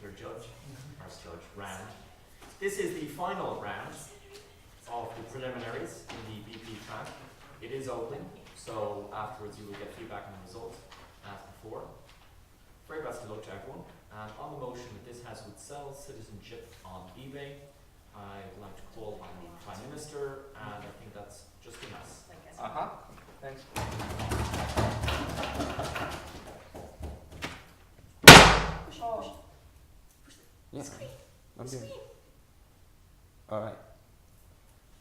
your judge, first judge round. This is the final round of the preliminaries in the BP track. It is open, so afterwards you will get feedback on the results as before. Very best of luck to everyone. And on the motion that this house would sell citizenship on eBay, I'd like to call on the Prime Minister, and I think that's just a mess. Thanks. Yeah, I'm doing. All right.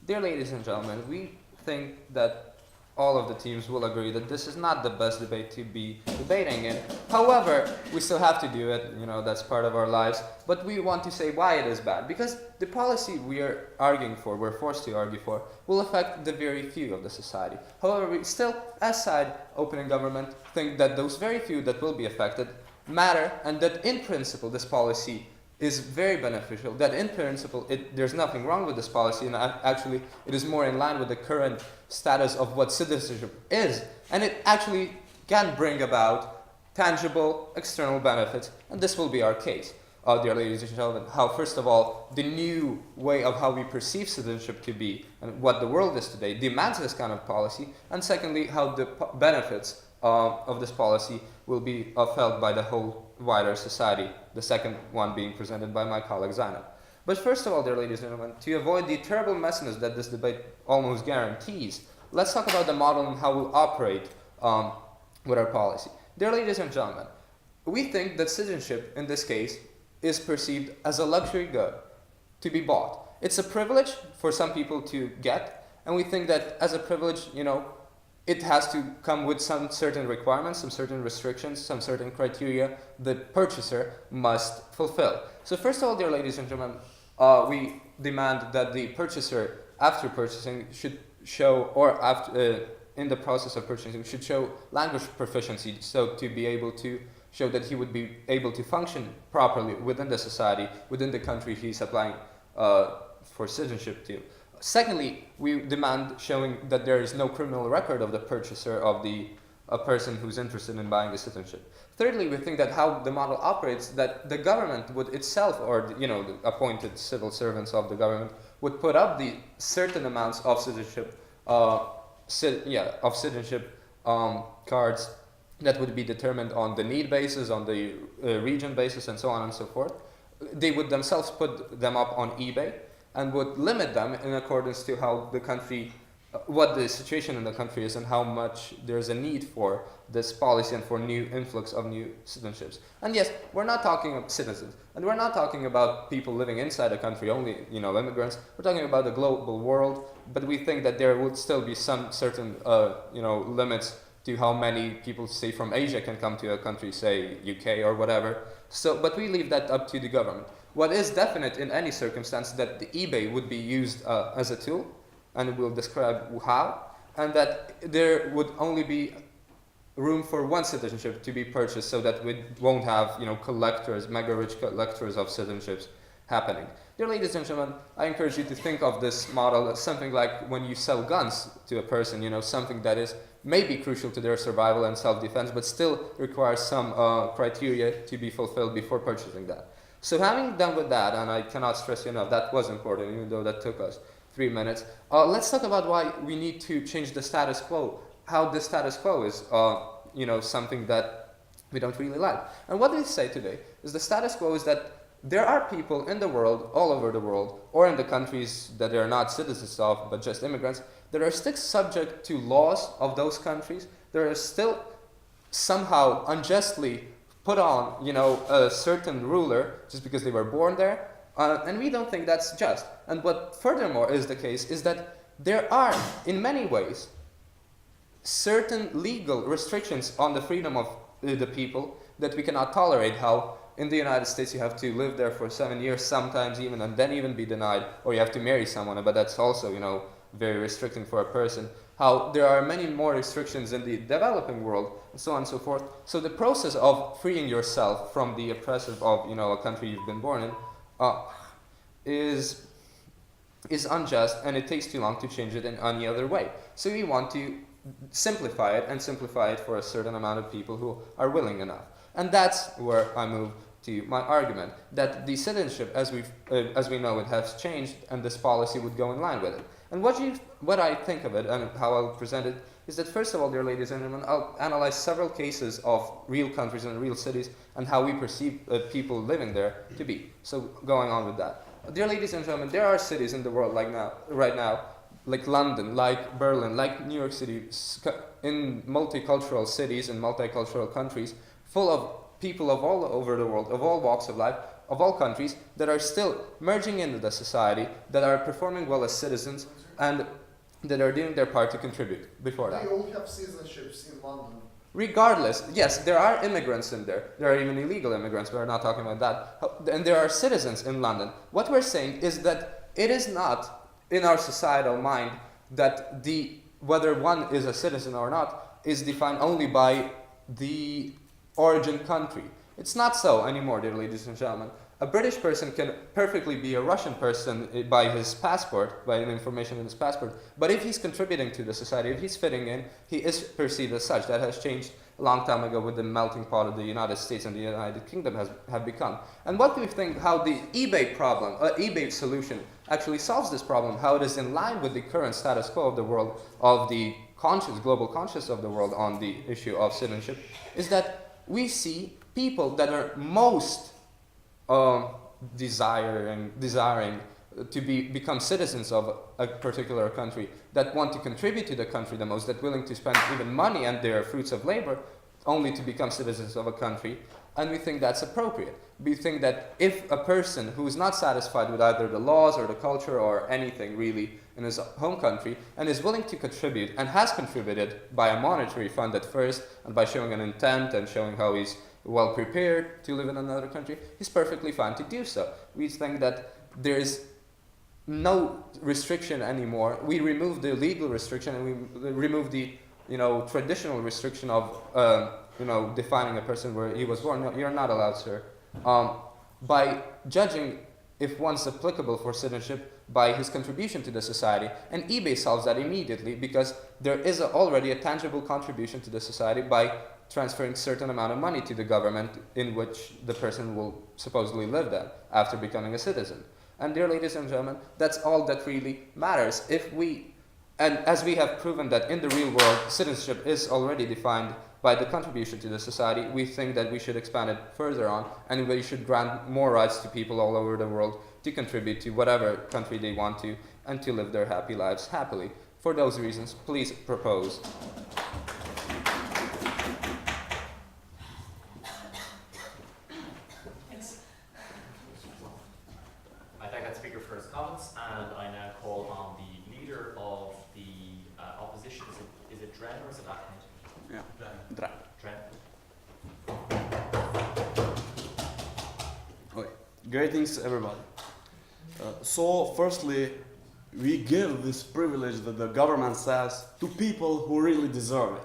Dear ladies and gentlemen, we think that all of the teams will agree that this is not the best debate to be debating in. However, we still have to do it, that's part of our lives. But we want to say why it is bad. Because the policy we are arguing for, we're forced to argue for, will affect the very few of the society. However, we still, as side opening government, think that those very few that will be affected matter, and that in principle this policy is very beneficial, that in principle there's nothing wrong with this policy, and actually it is more in line with the current status of what citizenship is, and it actually can bring about tangible external benefits, and this will be our case. Dear ladies and gentlemen, how first of all, the new way of how we perceive citizenship to be, and what the world is today, demands this kind of policy, and secondly, how the benefits of this policy will be felt by the whole wider society, the second one being presented by my colleague Zainab. But first of all, dear ladies and gentlemen, to avoid the terrible messiness that this debate almost guarantees, let's talk about the model and how we'll operate with our policy. Dear ladies and gentlemen, we think that citizenship, in this case, is perceived as a luxury good to be bought. It's a privilege for some people to get, and we think that as a privilege, it has to come with some certain requirements, some certain restrictions, some certain criteria the purchaser must fulfill. So first of all, dear ladies and gentlemen, we demand that the purchaser, after purchasing, should show, or after in the process of purchasing, should show language proficiency, so to be able to show that he would be able to function properly within the society, within the country he's applying for citizenship to. Secondly, we demand showing that there is no criminal record of the purchaser of a person who's interested in buying the citizenship. Thirdly, we think that how the model operates, that the government would itself, or the appointed civil servants of the government, would put up the certain amounts of citizenship, cards that would be determined on the need basis, on the region basis, and so on and so forth. They would themselves put them up on eBay, and would limit them in accordance to how the country, what the situation in the country is, and how much there's a need for this policy and for new influx of new citizenships. And yes, we're not talking of citizens, and we're not talking about people living inside the country only, immigrants. We're talking about the global world, but we think that there would still be some certain, limits to how many people, say, from Asia can come to a country, say, UK or whatever. So, but we leave that up to the government. What is definite in any circumstance that the eBay would be used as a tool, and we'll describe how, and that there would only be room for one citizenship to be purchased, so that we won't have collectors, mega rich collectors of citizenships happening. Dear ladies and gentlemen, I encourage you to think of this model as something like when you sell guns to a person, something that is maybe crucial to their survival and self-defense, but still requires some criteria to be fulfilled before purchasing that. So having done with that, and I cannot stress enough, that was important, even though that took us 3 minutes, let's talk about why we need to change the status quo, how the status quo is something that we don't really like. And what we say today is the status quo is that there are people in the world, all over the world, or in the countries that they are not citizens of, but just immigrants, that are still subject to laws of those countries. There are still somehow unjustly put on, a certain ruler just because they were born there, and we don't think that's just. And what furthermore is the case is that there are, in many ways, certain legal restrictions on the freedom of the people that we cannot tolerate. How in the United States you have to live there for 7 years sometimes even, and then even be denied, or you have to marry someone, but that's also, very restricting for a person. How there are many more restrictions in the developing world, and so on and so forth. So the process of freeing yourself from the oppressive of, a country you've been born in, is unjust, and it takes too long to change it in any other way. So we want to simplify it, and simplify it for a certain amount of people who are willing enough. And that's where I move to my argument that the citizenship, as we know it, has changed, and this policy would go in line with it. And what I think of it and how I'll present it is that, first of all, dear ladies and gentlemen, I'll analyze several cases of real countries and real cities and how we perceive people living there to be. So going on with that. Dear ladies and gentlemen, there are cities in the world right now, like London, like Berlin, like New York City, in multicultural cities and multicultural countries, full of people of all over the world, of all walks of life, of all countries, that are still merging into the society, that are performing well as citizens, and that are doing their part to contribute before that. They all have citizenships in London. Regardless, yes, there are immigrants in there. There are even illegal immigrants. We're not talking about that. And there are citizens in London. What we're saying is that it is not in our societal mind that whether one is a citizen or not is defined only by the origin country. It's not so anymore, dear ladies and gentlemen. A British person can perfectly be a Russian person by his passport, by the information in his passport. But if he's contributing to the society, if he's fitting in, he is perceived as such. That has changed a long time ago with the melting pot of the United States and the United Kingdom have become. And what do we think how the eBay problem, eBay solution actually solves this problem, how it is in line with the current status quo of the world, of the global conscious of the world on the issue of citizenship, is that we see people that are most desiring to become citizens of a particular country, that want to contribute to the country the most, that willing to spend even money and their fruits of labor only to become citizens of a country, and we think that's appropriate. We think that if a person who is not satisfied with either the laws or the culture or anything really in his home country, and is willing to contribute, and has contributed by a monetary fund at first, and by showing an intent and showing how he's well prepared to live in another country, he's perfectly fine to do so. We think that there is no restriction anymore. We remove the legal restriction, and we remove the traditional restriction of defining a person where he was born. No, you're not allowed, sir. By judging if one's applicable for citizenship by his contribution to the society, and eBay solves that immediately because there is already a tangible contribution to the society by transferring certain amount of money to the government in which the person will supposedly live then after becoming a citizen. And dear ladies and gentlemen, that's all that really matters. And as we have proven that in the real world, citizenship is already defined by the contribution to the society, we think that we should expand it further on, and we should grant more rights to people all over the world to contribute to whatever country they want to, and to live their happy lives happily. For those reasons, please propose. I thank that speaker for his comments, and I now call on the leader of the opposition. Is it Dren or is it Ahmed? Yeah, Dren. okay. Greetings, everybody. So, firstly, we give this privilege that the government says to people who really deserve it.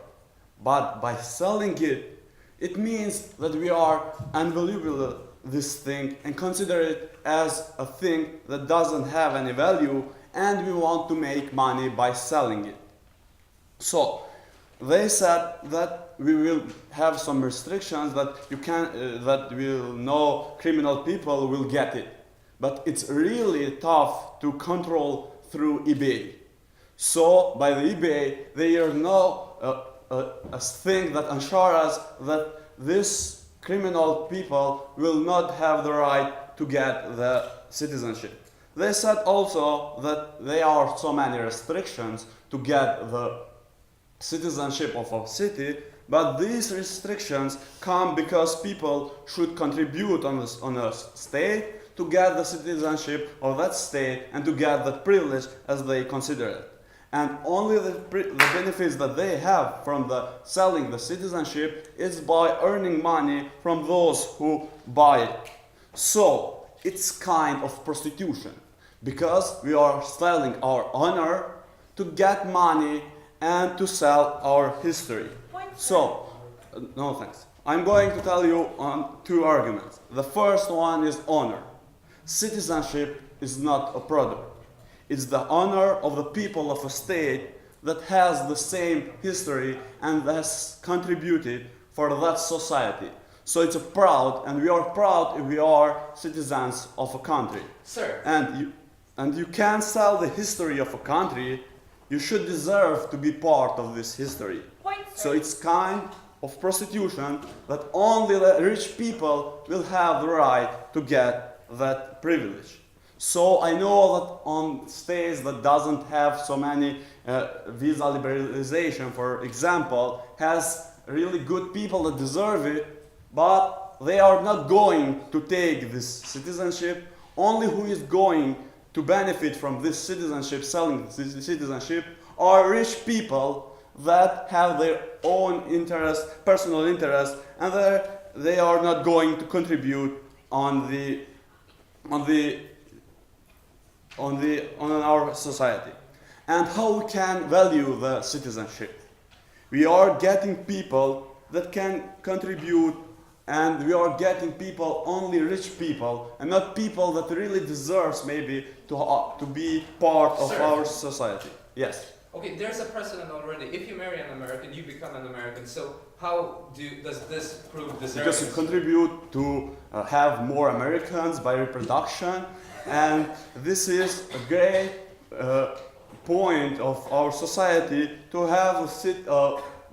But by selling it, it means that we are unvaluable this thing and consider it as a thing that doesn't have any value, and we want to make money by selling it. So they said that we will have some restrictions that no criminal people will get it, but it's really tough to control through eBay. So by the eBay, there is no a thing that ensures us that this criminal people will not have the right to get the citizenship. They said also that there are so many restrictions to get the citizenship of a city, but these restrictions come because people should contribute on a state to get the citizenship of that state and to get that privilege as they consider it. And only the benefits that they have from selling the citizenship is by earning money from those who buy it. So it's kind of prostitution, because we are selling our honor to get money and to sell our history. So, no thanks. I'm going to tell you on two arguments. The first one is honor. Citizenship is not a product. It's the honor of the people of a state that has the same history and has contributed for that society. So it's a proud, and we are proud if we are citizens of a country. Sir, And you can sell the history of a country. You should deserve to be part of this history. Point, So sir. it's kind of prostitution that only the rich people will have the right to get that privilege. So I know that on states that doesn't have so many visa liberalization, for example, has really good people that deserve it, but they are not going to take this citizenship. Only who is going to benefit from this citizenship, selling this citizenship, are rich people that have their own interest, personal interest, and they are not going to contribute on our society. And how we can value the citizenship? We are getting people that can contribute, and we are getting people, only rich people, and not people that really deserves maybe to be part of Sir. our society. Yes. okay, there's a precedent already. If you marry an American, you become an American. So how does this prove Because deserving? it contribute to have more Americans by reproduction, and this is a great point of our society to have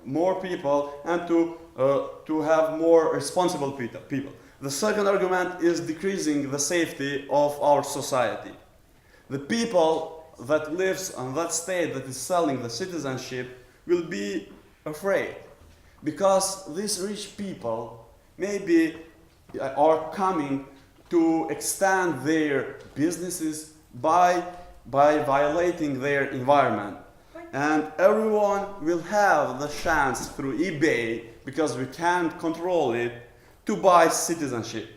more people and to have more responsible people. The second argument is decreasing the safety of our society. The people that lives on that state that is selling the citizenship will be afraid, because these rich people maybe are coming to extend their businesses by violating their environment. And everyone will have the chance through eBay, because we can't control it, to buy citizenship.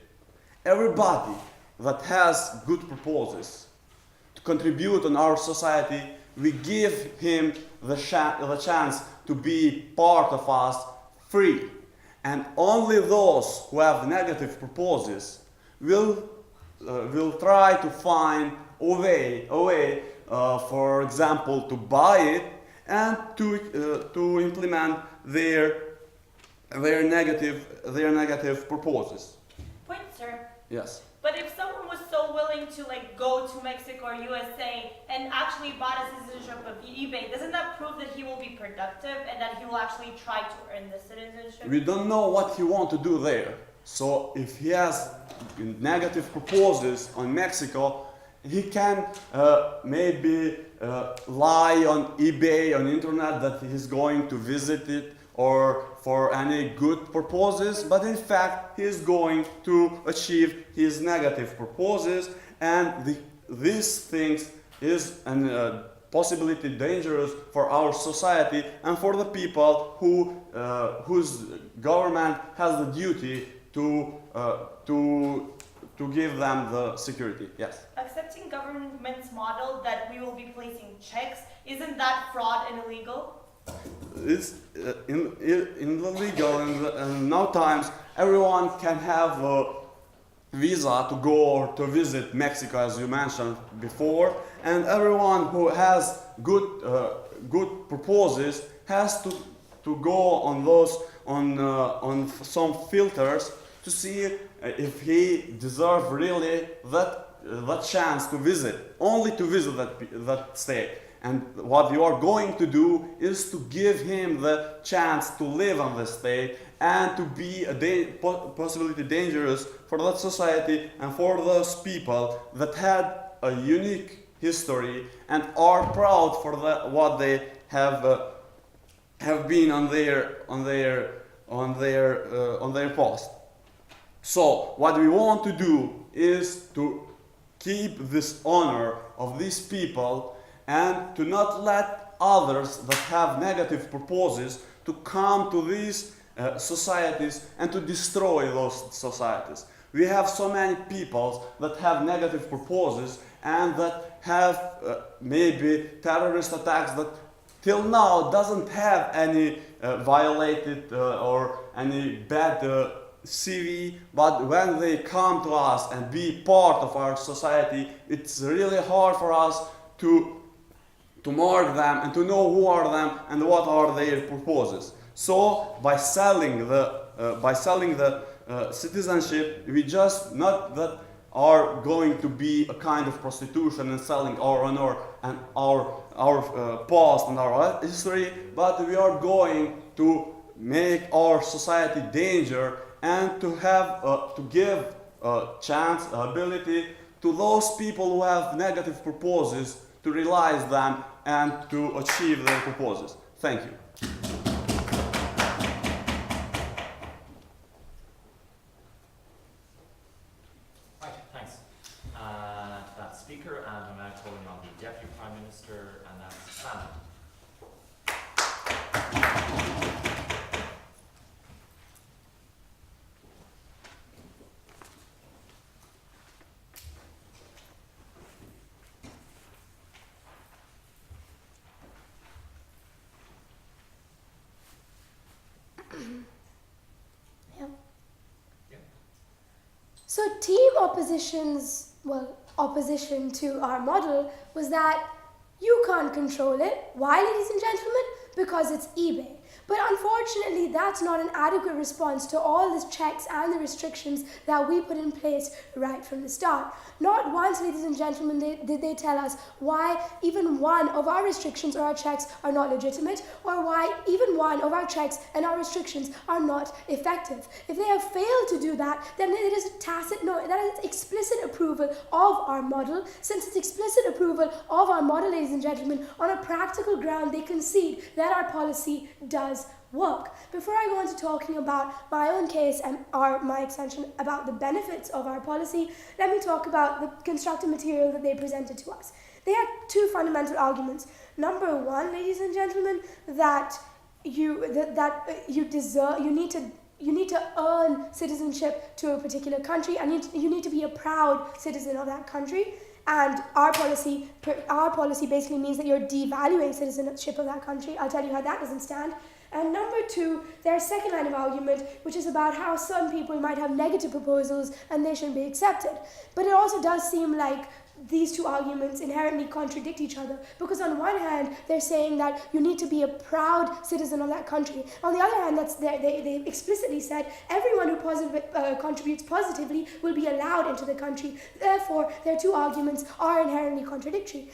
Everybody that has good proposals to contribute on our society, we give him the chance to be part of us free. And only those who have negative proposals will try to find a way, for example, to buy it and to implement their negative proposals. Point, sir. Yes. But if someone was so willing to go to Mexico or USA and actually bought a citizenship of eBay, doesn't that prove that he will be productive and that he will actually try to earn the citizenship? We don't know what he wants to do there. So if he has negative proposals on Mexico, he can maybe lie on eBay, on internet, that he's going to visit it or for any good proposals, but in fact he is going to achieve his negative proposals, and these things is a possibility dangerous for our society and for the people whose government has the duty to give them the security. Yes. Accepting government's model that we will be placing checks, isn't that fraud and illegal? It's illegal, and now times everyone can have a visa to go or to visit Mexico, as you mentioned before, and everyone who has good proposals has to go on those on some filters to see if he deserves really that chance to visit, only to visit that state. And what you are going to do is to give him the chance to live on the state and to be a possibility dangerous for that society and for those people that had a unique history and are proud for what they have been on their past. So what we want to do is to keep this honor of these people and to not let others that have negative proposals to come to these societies and to destroy those societies. We have so many people that have negative proposals and that have maybe terrorist attacks that till now doesn't have any violated or any bad CV, but when they come to us and be part of our society, it's really hard for us to mark them and to know who are them and what are their proposals. So by selling the citizenship, we just not that are going to be a kind of prostitution and selling our honor and our past and our history, but we are going to make our society danger and to have to give a chance, ability to those people who have negative purposes to realize them and to achieve their purposes. Thank you. Right, thanks. That speaker, and I'm now calling on the Deputy Prime Minister, and that's Kamel. So team opposition to our model was that you can't control it. Why, ladies and gentlemen? Because it's eBay. But unfortunately, that's not an adequate response to all the checks and the restrictions that we put in place right from the start. Not once, ladies and gentlemen, did they tell us why even one of our restrictions or our checks are not legitimate, or why even one of our checks and our restrictions are not effective. If they have failed to do that, then it is that is explicit approval of our model. Since it's explicit approval of our model, ladies and gentlemen, on a practical ground, they concede that our policy does work. Before I go on to talking about my own case and my extension about the benefits of our policy, let me talk about the constructive material that they presented to us. They had two fundamental arguments. Number one, ladies and gentlemen, that you need to earn citizenship to a particular country, and you need to be a proud citizen of that country. And our policy basically means that you're devaluing citizenship of that country. I'll tell you how that doesn't stand. And number two, their second line of argument, which is about how some people might have negative proposals and they shouldn't be accepted. But it also does seem like these two arguments inherently contradict each other, because on one hand they're saying that you need to be a proud citizen of that country. On the other hand, they explicitly said everyone who contributes positively will be allowed into the country. Therefore, their two arguments are inherently contradictory.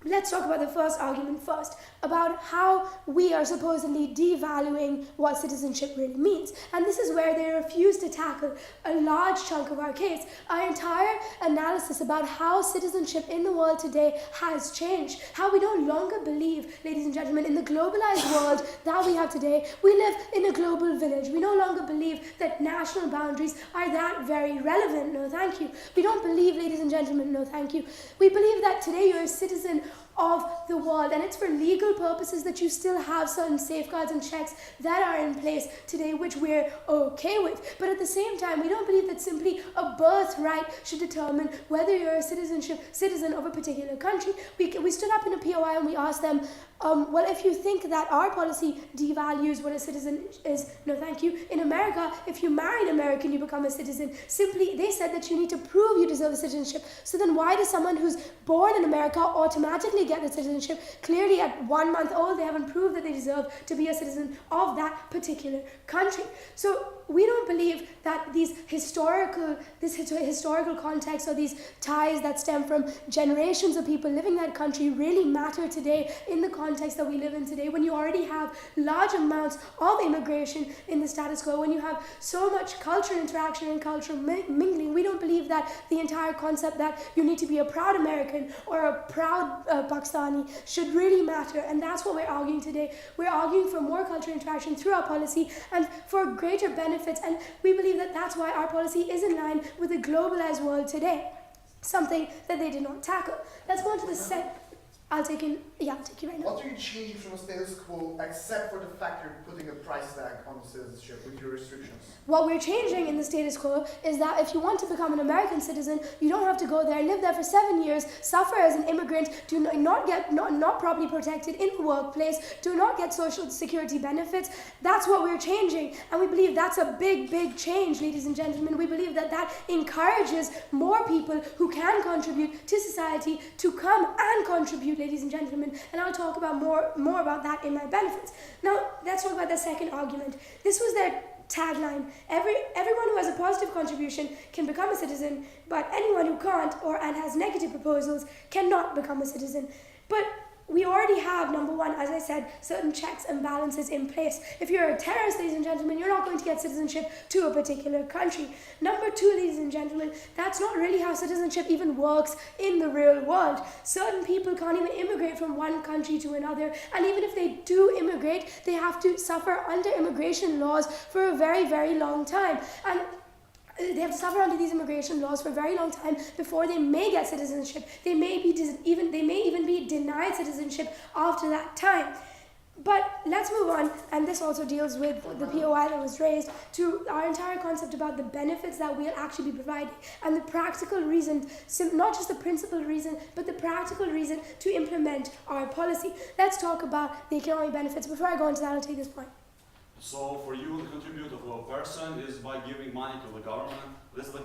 Let's talk about the first argument first, about how we are supposedly devaluing what citizenship really means. And this is where they refuse to tackle a large chunk of our case. Our entire analysis about how citizenship in the world today has changed, how we no longer believe, ladies and gentlemen, in the globalized world that we have today. We live in a global village. We no longer believe that national boundaries are that very relevant. No, thank you. We don't believe, ladies and gentlemen, no, thank you. We believe that today you're a citizen of the world, and it's for legal purposes that you still have certain safeguards and checks that are in place today, which we're okay with. But at the same time, we don't believe that simply a birthright should determine whether you're a citizen of a particular country. We stood up in a POI and we asked them, well, if you think that our policy devalues what a citizen is, no thank you. In America, if you marry an American, you become a citizen. Simply, they said that you need to prove you deserve the citizenship. So then why does someone who's born in America automatically get the citizenship? Clearly at 1 month old, they haven't proved that they deserve to be a citizen of that particular country. So we don't believe that this historical context or these ties that stem from generations of people living in that country really matter today in the context that we live in today, when you already have large amounts of immigration in the status quo, when you have so much cultural interaction and cultural mingling. We don't believe that the entire concept that you need to be a proud American or a proud Pakistani should really matter, and that's what we're arguing today. We're arguing for more cultural interaction through our policy and for greater benefits, and we believe that that's why our policy is in line with the globalized world today, something that they did not tackle. Let's go on to the second. I'll take you right now. What are you changing from the status quo except for the fact you're putting a price tag on the citizenship with your restrictions? What we're changing in the status quo is that if you want to become an American citizen, you don't have to go there, live there for 7 years, suffer as an immigrant, do not get not properly protected in the workplace, do not get social security benefits. That's what we're changing, and we believe that's a big, big change, ladies and gentlemen. We believe that that encourages more people who can contribute to society to come and contribute, ladies and gentlemen, and I'll talk about more about that in my benefits. Now, let's talk about the second argument. This was their tagline. Everyone who has a positive contribution can become a citizen, but anyone who can't and has negative proposals cannot become a citizen. But we already have, number one, as I said, certain checks and balances in place. If you're a terrorist, ladies and gentlemen, you're not going to get citizenship to a particular country. Number two, ladies and gentlemen, that's not really how citizenship even works in the real world. Certain people can't even immigrate from one country to another, and even if they do immigrate, they have to suffer under immigration laws for a very, very long time. And they have to suffer under these immigration laws for a very long time before they may get citizenship. They may even be denied citizenship after that time. But let's move on, and this also deals with the POI that was raised, to our entire concept about the benefits that we'll actually be providing and the practical reason, not just the principal reason, but the practical reason to implement our policy. Let's talk about the economic benefits. Before I go into that, I'll take this point. So for you, the contribute of a person is by giving money to the government. That's the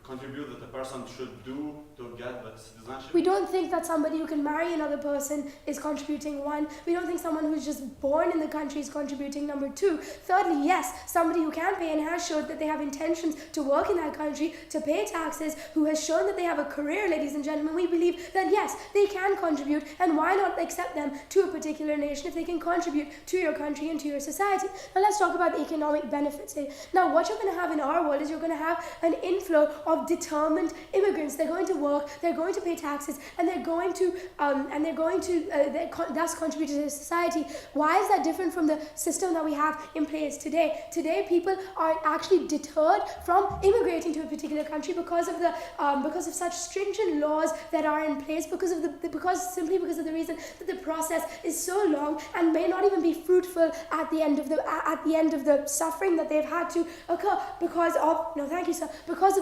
contribute that the person should do to get the citizenship. We don't think that somebody who can marry another person is contributing, one. We don't think someone who's just born in the country is contributing, number two. Thirdly, yes, somebody who can pay and has showed that they have intentions to work in that country, to pay taxes, who has shown that they have a career, ladies and gentlemen, we believe that yes, they can contribute, and why not accept them to a particular nation if they can contribute to your country and to your society. Now let's talk about the economic benefits. Now what you're going to have in our world is you're going to have an inflow of determined immigrants. They're going to work, they're going to pay taxes, and they're going to thus contribute to society. Why is that different from the system that we have in place today? Today, people are actually deterred from immigrating to a particular country because of such stringent laws that are in place, because of the reason that the process is so long and may not even be fruitful at the end of the suffering that they've had to occur because of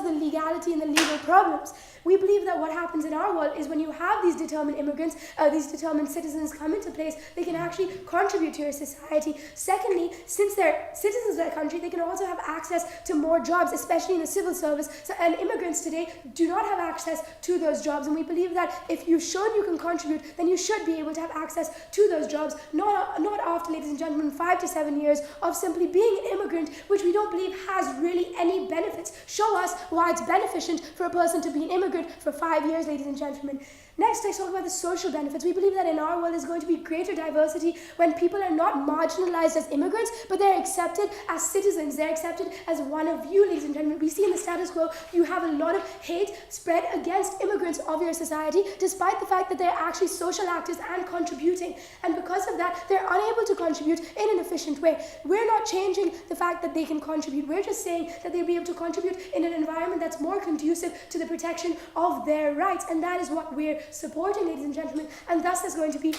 the legality and the legal problems. We believe that what happens in our world is when you have these determined immigrants, these determined citizens come into place, they can actually contribute to your society. Secondly, since they're citizens of that country, they can also have access to more jobs, especially in the civil service. And immigrants today do not have access to those jobs. And we believe that if you've shown you can contribute, then you should be able to have access to those jobs, not after, ladies and gentlemen, 5 to 7 years of simply being an immigrant, which we don't believe has really any benefits. Show us why it's beneficent for a person to be an immigrant for 5 years, ladies and gentlemen. Next, let's talk about the social benefits. We believe that in our world there's going to be greater diversity when people are not marginalized as immigrants, but they're accepted as citizens. They're accepted as one of you, ladies and gentlemen. We see in the status quo, you have a lot of hate spread against immigrants of your society, despite the fact that they're actually social actors and contributing. And because of that, they're unable to contribute in an efficient way. We're not changing the fact that they can contribute. We're just saying that they'll be able to contribute in an environment that's more conducive to the protection of their rights. And that is what we're supporting, ladies and gentlemen, and thus there's going to be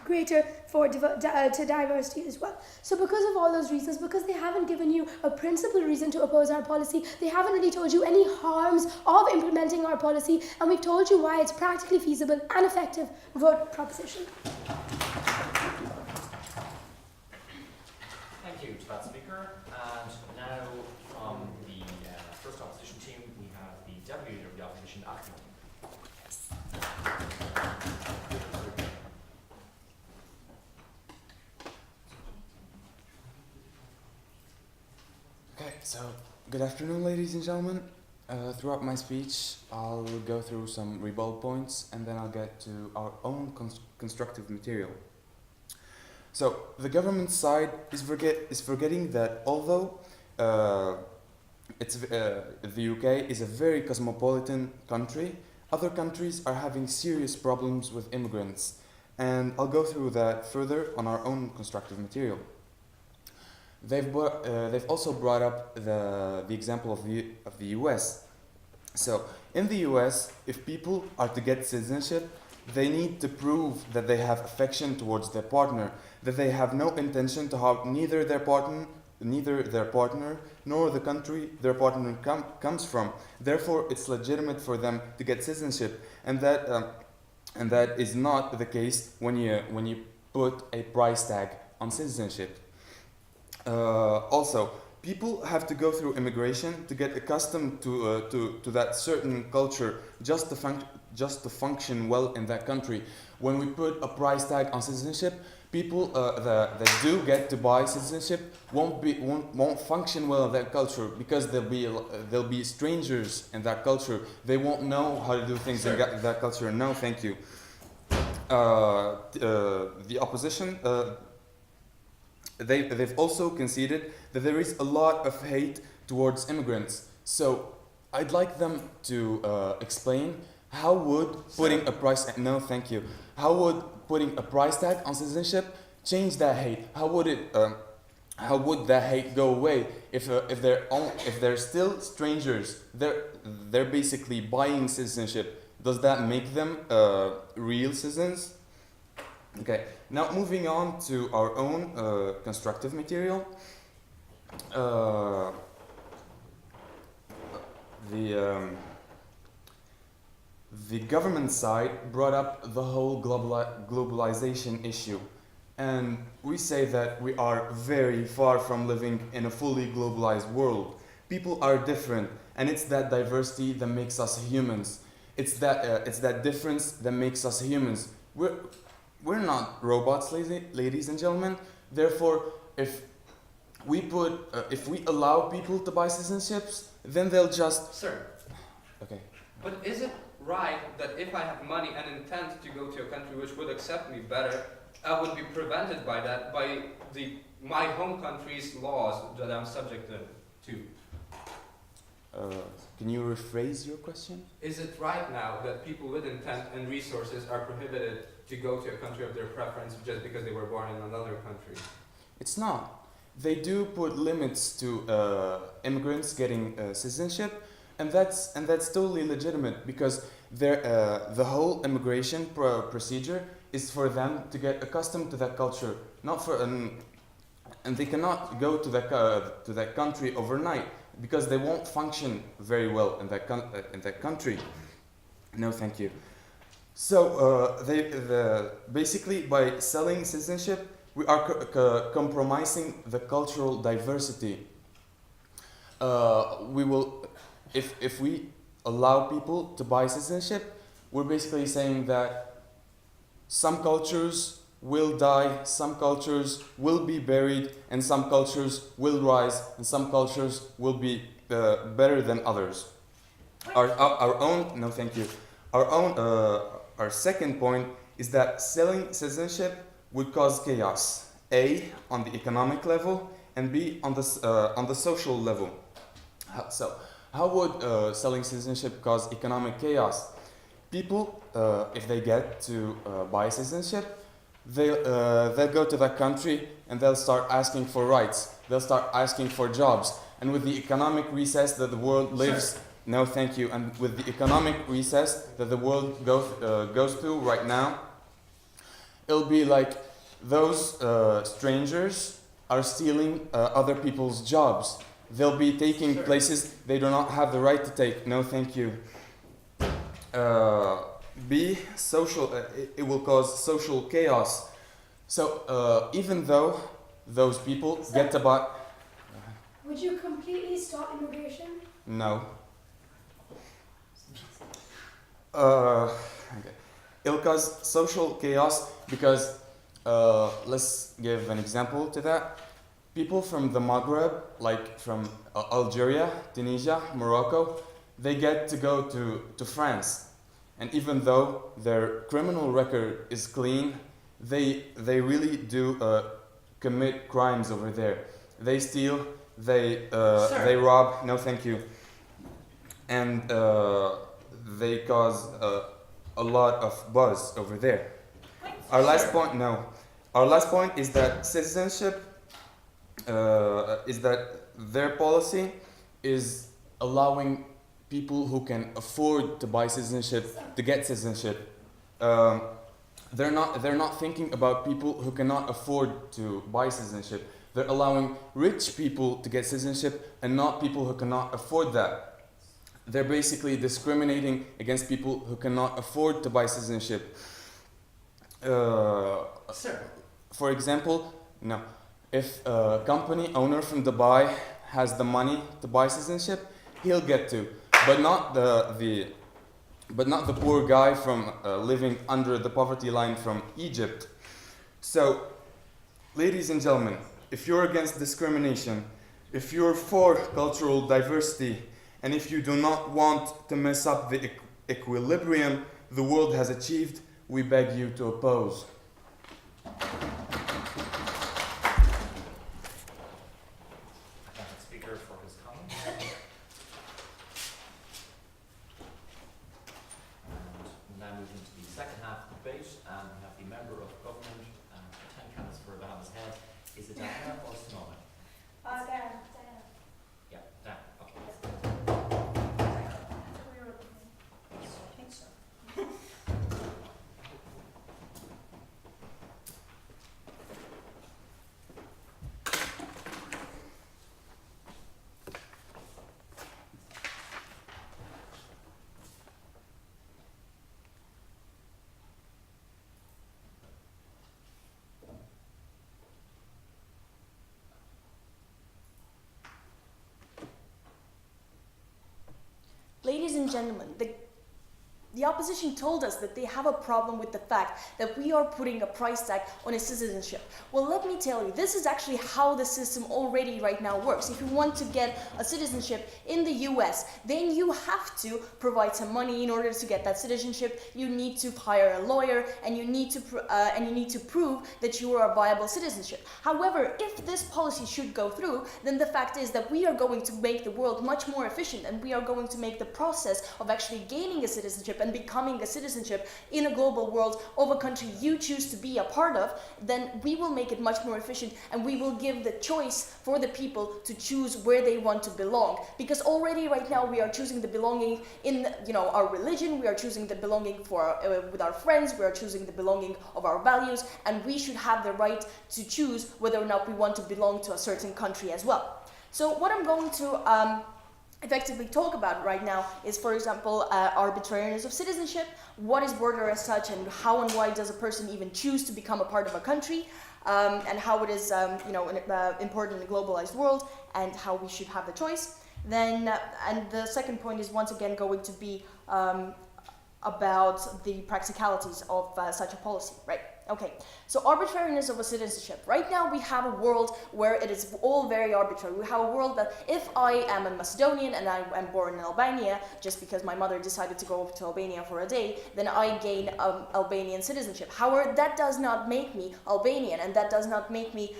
greater to diversity as well. So because of all those reasons, because they haven't given you a principal reason to oppose our policy, they haven't really told you any harms of implementing our policy, and we've told you why it's practically feasible and effective, vote proposition. Thank you to that speaker. And now from the first opposition team, we have the deputy leader of the opposition, Kamel. Okay, so good afternoon, ladies and gentlemen. Throughout my speech, I'll go through some rebuttal points and then I'll get to our own constructive material. So the government side is forgetting that although the UK is a very cosmopolitan country, other countries are having serious problems with immigrants, and I'll go through that further on our own constructive material. They've also brought up the example of the US. So in the US, if people are to get citizenship, they need to prove that they have affection towards their partner, that they have no intention to harm neither their partner nor the country their partner comes from. Therefore, it's legitimate for them to get citizenship, and that is not the case when you put a price tag on citizenship. Also, people have to go through immigration to get accustomed to that certain culture just to function well in that country. When we put a price tag on citizenship, people that do get to buy citizenship won't function well in that culture because they'll be strangers in that culture. They won't know how to do things in that culture. No, thank you. The opposition, they've also conceded that there is a lot of hate towards immigrants. So I'd like them to explain how would putting a price no thank you how would putting a price tag on citizenship change that hate? How would that hate go away if they're still strangers? They're basically buying citizenship. Does that make them real citizens? Okay, now moving on to our own constructive material. The government side brought up the whole globalization issue, and we say that we are very far from living in a fully globalized world. People are different, and it's that diversity that makes us humans. It's that difference that makes us humans. We're not robots, ladies and gentlemen. Therefore, if we allow people to buy citizenships, then they'll just. Sir. Okay. But is it right that if I have money and intend to go to a country which would accept me better, I would be prevented by that by my home country's laws that I'm subject to? Can you rephrase your question? Is it right now that people with intent and resources are prohibited to go to a country of their preference just because they were born in another country? It's not. They do put limits to immigrants getting citizenship, and that's totally legitimate because the whole immigration procedure is for them to get accustomed to that culture, not for and they cannot go to that country overnight because they won't function very well in that country. No, thank you. So basically by selling citizenship, we are compromising the cultural diversity. We will, if we allow people to buy citizenship, we're basically saying that some cultures will die, some cultures will be buried, and some cultures will rise, and some cultures will be better than others. Our own, no thank you. Our second point is that selling citizenship would cause chaos. A, on the economic level, and B, on the social level. So, how would selling citizenship cause economic chaos? People, if they get to buy citizenship, they'll go to that country and they'll start asking for rights. They'll start asking for jobs. And with the economic recess that the world lives, sure. No, thank you. And with the economic recess that the world goes through right now, it'll be like those strangers are stealing other people's jobs. They'll be taking places they do not have the right to take. No, thank you. B, social. It will cause social chaos. So even though those people get to buy. Would you completely stop immigration? No. Okay. It'll cause social chaos because let's give an example to that. People from the Maghreb, like from Algeria, Tunisia, Morocco, they get to go to France. And even though their criminal record is clean, they really do commit crimes over there. They steal, they rob, no thank you. And they cause a lot of buzz over there. Our last point is that citizenship is that their policy is allowing people who can afford to buy citizenship to get citizenship. They're not thinking about people who cannot afford to buy citizenship. They're allowing rich people to get citizenship and not people who cannot afford that. They're basically discriminating against people who cannot afford to buy citizenship. Sir. For example, no. If a company owner from Dubai has the money to buy citizenship, he'll get to, but not the poor guy from living under the poverty line from Egypt. So Ladies and gentlemen, if you're against discrimination, if you're for cultural diversity, and if you do not want to mess up the equilibrium the world has achieved, we beg you to oppose. Thank the speaker for his comments. And we'll now move into the second half of the debate, and we have the member of government, 10 counts for the his head. Is it Diana or Simona? Diana. Yeah, Diana, okay. I think so. Ladies and gentlemen, the opposition told us that they have a problem with the fact that we are putting a price tag on a citizenship. Well, let me tell you, this is actually how the system already right now works. If you want to get a citizenship in the US, then you have to provide some money in order to get that citizenship. You need to hire a lawyer, and you need to prove that you are a viable citizenship. However, if this policy should go through, then the fact is that we are going to make the world much more efficient, and we are going to make the process of actually gaining a citizenship and becoming a citizenship in a global world of a country you choose to be a part of, then we will make it much more efficient, and we will give the choice for the people to choose where they want to belong. Because already right now we are choosing the belonging in our religion, we are choosing the belonging for with our friends, we are choosing the belonging of our values, and we should have the right to choose whether or not we want to belong to a certain country as well. So what I'm going to effectively talk about right now is, for example, arbitrariness of citizenship, what is border as such, and how and why does a person even choose to become a part of a country, and how it is important in a globalized world, and how we should have the choice. Then, and the second point is once again going to be about the practicalities of such a policy, right? Okay, so arbitrariness of a citizenship. Right now we have a world where it is all very arbitrary. We have a world that if I am a Macedonian and I am born in Albania, just because my mother decided to go to Albania for a day, then I gain Albanian citizenship. However, that does not make me Albanian, and that does not make me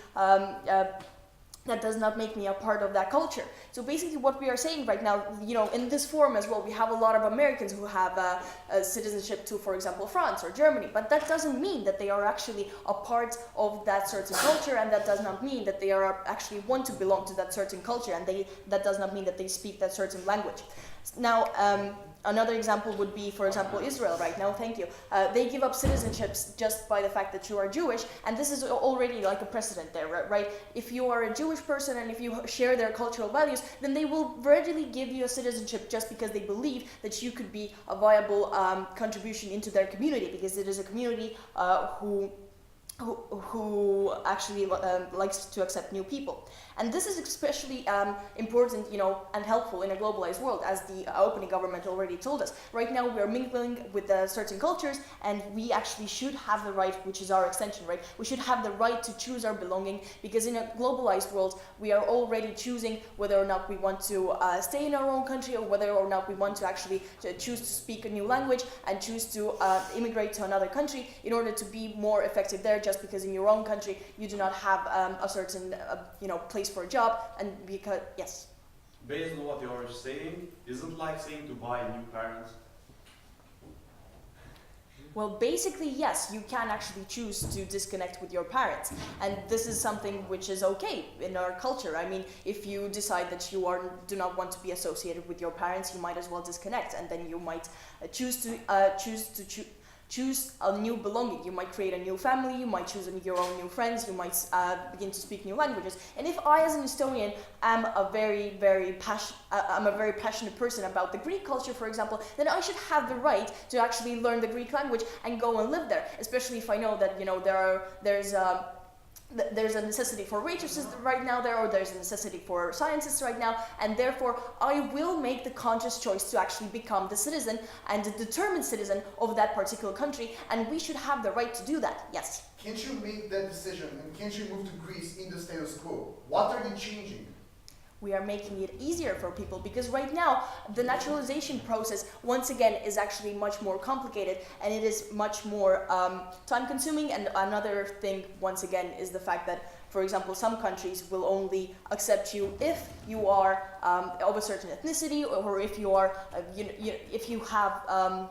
a part of that culture. So basically what we are saying right now, in this forum as well, we have a lot of Americans who have a citizenship to, for example, France or Germany, but that doesn't mean that they are actually a part of that certain culture, and that does not mean that they are actually want to belong to that certain culture, and that does not mean that they speak that certain language. Now, another example would be, for example, Israel right now, thank you. They give up citizenships just by the fact that you are Jewish, and this is already like a precedent there, right? If you are a Jewish person and if you share their cultural values, then they will readily give you a citizenship just because they believe that you could be a viable contribution into their community, because it is a community who actually likes to accept new people. And this is especially important, and helpful in a globalized world, as the opening government already told us. Right now we are mingling with certain cultures, and we actually should have the right, which is our extension, right? We should have the right to choose our belonging, because in a globalized world, we are already choosing whether or not we want to stay in our own country, or whether or not we want to actually choose to speak a new language and choose to immigrate to another country in order to be more effective there, just because in your own country you do not have a certain place for a job, and because yes. Based on what you're saying, isn't like saying to buy new parents? Well, basically, yes, you can actually choose to disconnect with your parents, and this is something which is okay in our culture. I mean, if you decide that you do not want to be associated with your parents, you might as well disconnect, and then you might choose a new belonging. You might create a new family, you might choose your own new friends, you might begin to speak new languages. And if I, as an Estonian, am a very passionate person about the Greek culture, for example, then I should have the right to actually learn the Greek language and go and live there, especially if I know that there's a necessity for waitresses right now there, or there's a necessity for scientists right now, and therefore I will make the conscious choice to actually become the citizen and the determined citizen of that particular country, and we should have the right to do that. Yes. Can't you make that decision and can't you move to Greece in the status quo? What are you changing? We are making it easier for people because right now the naturalization process once again is actually much more complicated, and it is much more time consuming. And another thing once again is the fact that, for example, some countries will only accept you if you are of a certain ethnicity, or if you are if you have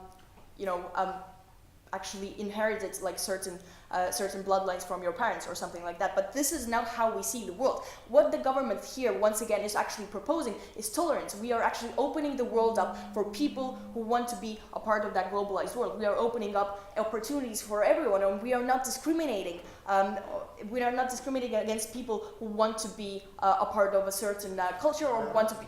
actually inherited like certain bloodlines from your parents or something like that. But this is now how we see the world. What the government here once again is actually proposing is tolerance. We are actually opening the world up for people who want to be a part of that globalized world. We are opening up opportunities for everyone, and we are not discriminating. We are not discriminating against people who want to be a part of a certain culture, or want to be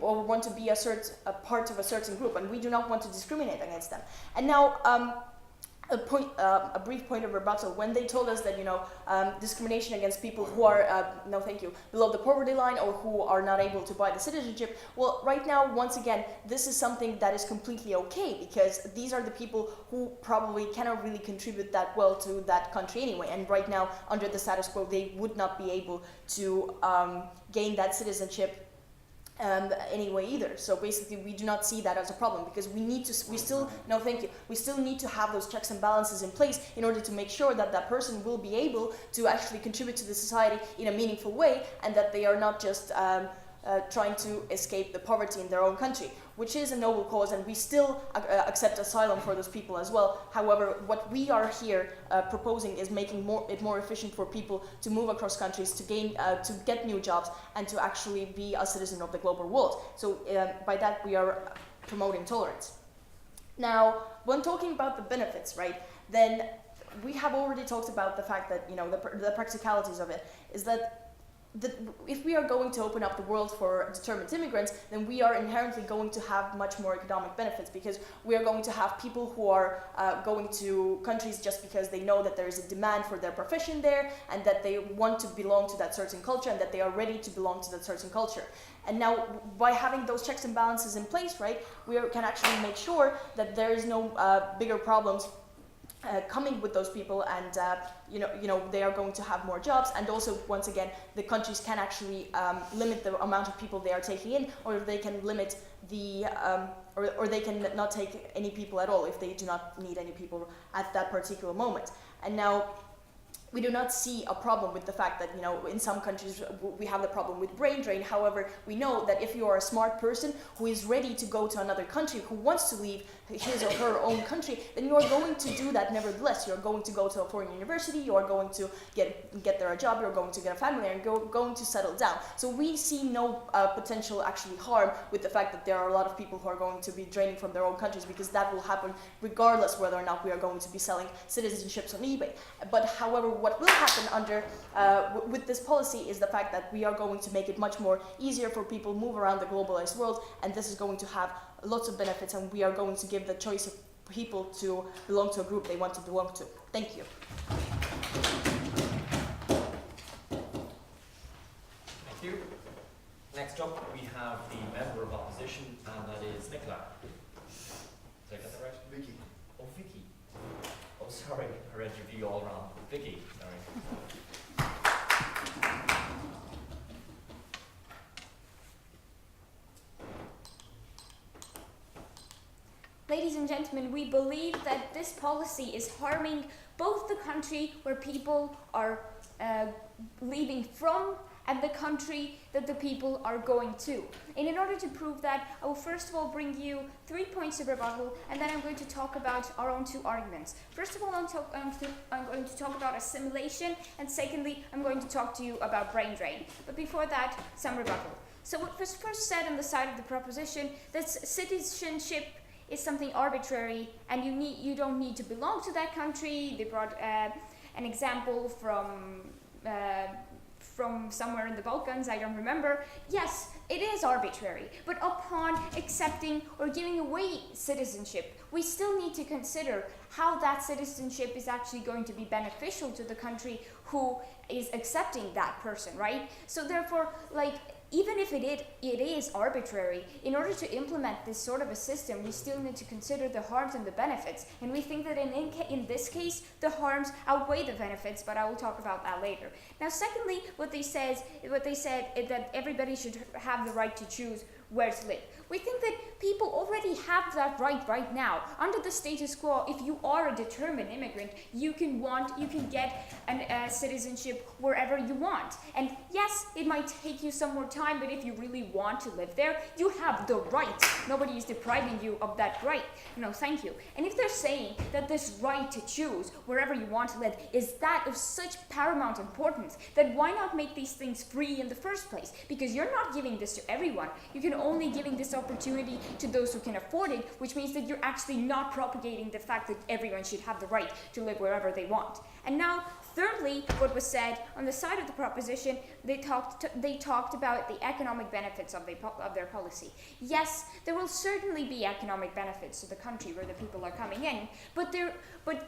or want to be a part of a certain group, and we do not want to discriminate against them. And now a brief point of rebuttal. When they told us that discrimination against people who are below the poverty line, or who are not able to buy the citizenship, well, right now once again this is something that is completely okay, because these are the people who probably cannot really contribute that well to that country anyway, and right now under the status quo they would not be able to gain that citizenship anyway either. So basically we do not see that as a problem, because we still need to have those checks and balances in place in order to make sure that that person will be able to actually contribute to the society in a meaningful way, and that they are not just trying to escape the poverty in their own country, which is a noble cause, and we still accept asylum for those people as well. However, what we are here proposing is making it more efficient for people to move across countries, to get new jobs, and to actually be a citizen of the global world. So by that we are promoting tolerance. Now, when talking about the benefits, right, then we have already talked about the fact that the practicalities of it is that if we are going to open up the world for determined immigrants, then we are inherently going to have much more economic benefits, because we are going to have people who are going to countries just because they know that there is a demand for their profession there, and that they want to belong to that certain culture, and that they are ready to belong to that certain culture. And now, by having those checks and balances in place, right, we can actually make sure that there is no bigger problems coming with those people, and they are going to have more jobs, and also once again the countries can actually limit the amount of people they are taking in, or they can limit the or they can not take any people at all if they do not need any people at that particular moment. And now we do not see a problem with the fact that in some countries we have the problem with brain drain. However, we know that if you are a smart person who is ready to go to another country, who wants to leave his or her own country, then you are going to do that nevertheless. You are going to go to a foreign university, you are going to get there a job, you are going to get a family, and you're going to settle down. So we see no potential actually harm with the fact that there are a lot of people who are going to be draining from their own countries, because that will happen regardless whether or not we are going to be selling citizenships on eBay. But however, what will happen with this policy is the fact that we are going to make it much more easier for people to move around the globalized world, and this is going to have lots of benefits, and we are going to give the choice of people to belong to a group they want to belong to. Thank you. Thank you. Next up, we have the member of opposition, and that is Nicola. Did I get that right? Vicky. Oh, Vicky. Oh, sorry, I read your view all wrong. Vicky, sorry. Ladies and gentlemen, we believe that this policy is harming both the country where people are leaving from and the country that the people are going to. And in order to prove that, I will first of all bring you 3 points of rebuttal, and then I'm going to talk about our own 2 arguments. First of all, I'm going to talk about assimilation, and secondly, I'm going to talk to you about brain drain. But before that, some rebuttal. So what was first said on the side of the proposition, that citizenship is something arbitrary, and you don't need to belong to that country. They brought an example from from somewhere in the Balkans, I don't remember. Yes, it is arbitrary, but upon accepting or giving away citizenship, we still need to consider how that citizenship is actually going to be beneficial to the country who is accepting that person, right? So therefore, like, even if it is arbitrary, in order to implement this sort of a system, we still need to consider the harms and the benefits. And we think that in this case, the harms outweigh the benefits, but I will talk about that later. Now, secondly, what they said is that everybody should have the right to choose where to live. We think that people already have that right now. Under the status quo, if you are a determined immigrant, you can get a citizenship wherever you want. And yes, it might take you some more time, but if you really want to live there, you have the right. Nobody is depriving you of that right. No, thank you. And if they're saying that this right to choose wherever you want to live is that of such paramount importance, then why not make these things free in the first place? Because you're not giving this to everyone. You can only giving this opportunity to those who can afford it, which means that you're actually not propagating the fact that everyone should have the right to live wherever they want. And now, thirdly, what was said on the side of the proposition, they talked about the economic benefits of their policy. Yes, there will certainly be economic benefits to the country where the people are coming in, but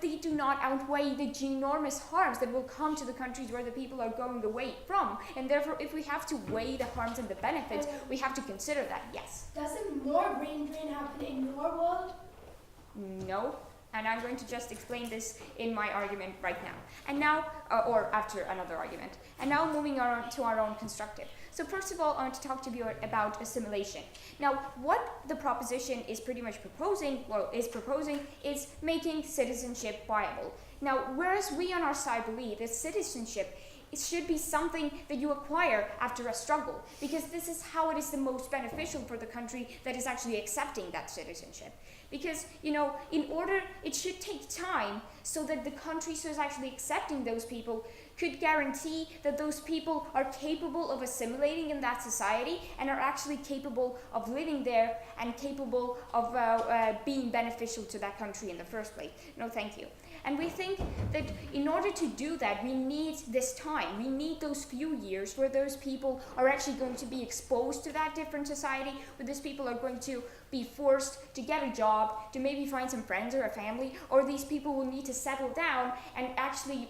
they do not outweigh the ginormous harms that will come to the countries where the people are going away from. And therefore, if we have to weigh the harms and the benefits, we have to consider that, yes. Doesn't more brain drain happen in your world? No. And I'm going to just explain this in my argument right now. And now, or after another argument. And now moving on to our own constructive. So first of all, I want to talk to you about assimilation. Now, what the proposition is pretty much proposing is making citizenship viable. Now, whereas we on our side believe that citizenship it should be something that you acquire after a struggle, because this is how it is the most beneficial for the country that is actually accepting that citizenship. Because, it should take time so that the countries who is actually accepting those people could guarantee that those people are capable of assimilating in that society and are actually capable of living there and capable of being beneficial to that country in the first place. No, thank you. And we think that in order to do that, we need this time. We need those few years where those people are actually going to be exposed to that different society, where those people are going to be forced to get a job, to maybe find some friends or a family, or these people will need to settle down and actually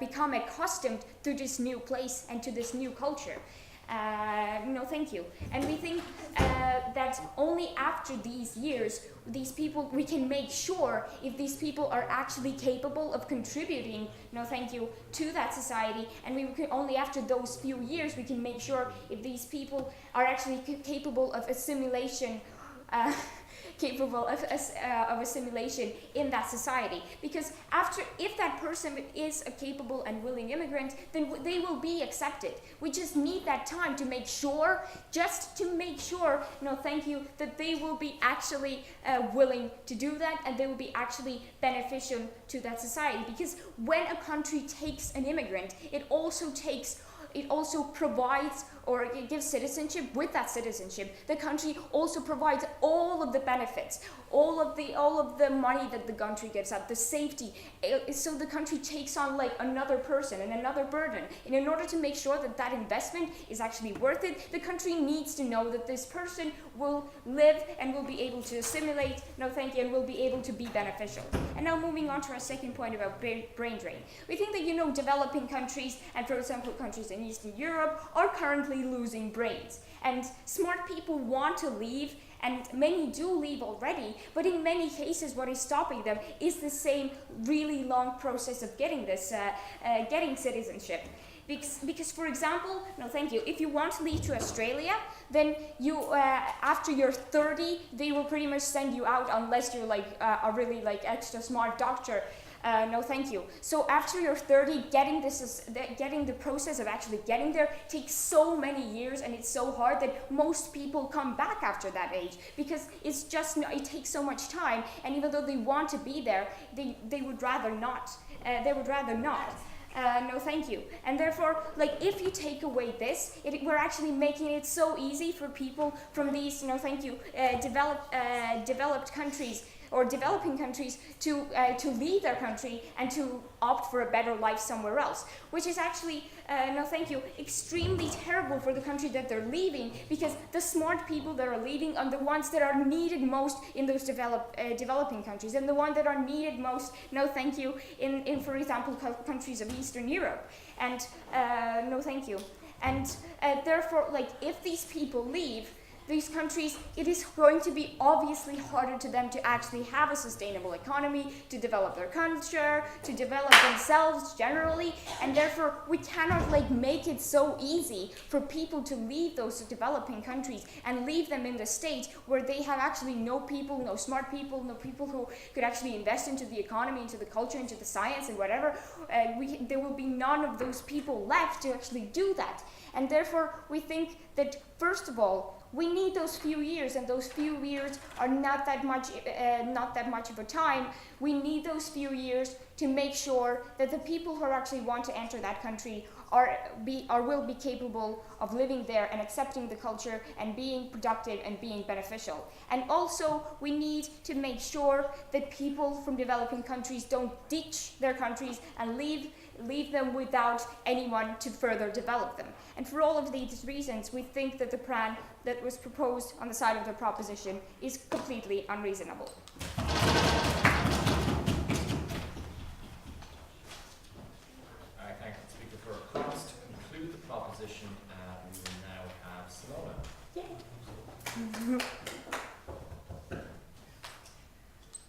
become accustomed to this new place and to this new culture. No, thank you. And we think that only after these years, these people, we can make sure if these people are actually capable of contributing, no, thank you, to that society. And we can only after those few years, we can make sure if these people are actually capable of assimilation. Of assimilation in that society, because if that person is a capable and willing immigrant, then they will be accepted. We just need that time to make sure, no, thank you, that they will be actually willing to do that, and they will be actually beneficial to that society. Because when a country takes an immigrant, it also provides, or it gives citizenship. With that citizenship, the country also provides all of the benefits, all of the money that the country gives out, the safety. So the country takes on like another person and another burden. And in order to make sure that that investment is actually worth it, the country needs to know that this person will live and will be able to assimilate, no thank you, and will be able to be beneficial. And now moving on to our second point about brain drain. We think that, developing countries, and for example countries in Eastern Europe, are currently losing brains. And smart people want to leave, and many do leave already, but in many cases what is stopping them is the same really long process of getting citizenship. Because for example, no thank you, if you want to leave to Australia, then you after you're 30, they will pretty much send you out unless you're like a really like extra smart doctor. No, thank you. So after you're 30, getting the process of actually getting there takes so many years, and it's so hard that most people come back after that age, because it takes so much time, and even though they want to be there, they would rather not. No, thank you. And therefore, if you take away this, we're actually making it so easy for people from these, no, thank you, developed countries or developing countries to leave their country and to opt for a better life somewhere else, which is actually, no thank you, extremely terrible for the country that they're leaving, because the smart people that are leaving are the ones that are needed most in those developing countries, and the ones that are needed most, no thank you, in for example, countries of Eastern Europe. And no thank you. And therefore, like, if these people leave these countries, it is going to be obviously harder to them to actually have a sustainable economy, to develop their culture, to develop themselves generally, and therefore we cannot like make it so easy for people to leave those developing countries and leave them in the state where they have actually no people, no smart people, no people who could actually invest into the economy, into the culture, into the science and whatever. There will be none of those people left to actually do that. And therefore we think that, first of all, we need those few years, and those few years are not that much of a time. We need those few years to make sure that the people who actually want to enter that country will be capable of living there and accepting the culture and being productive and being beneficial. And also, we need to make sure that people from developing countries don't ditch their countries and leave them without anyone to further develop them. And for all of these reasons, we think that the plan that was proposed on the side of the proposition is completely unreasonable. All right, thank you, Speaker, for a comments. To conclude the proposition, we will now have Simona.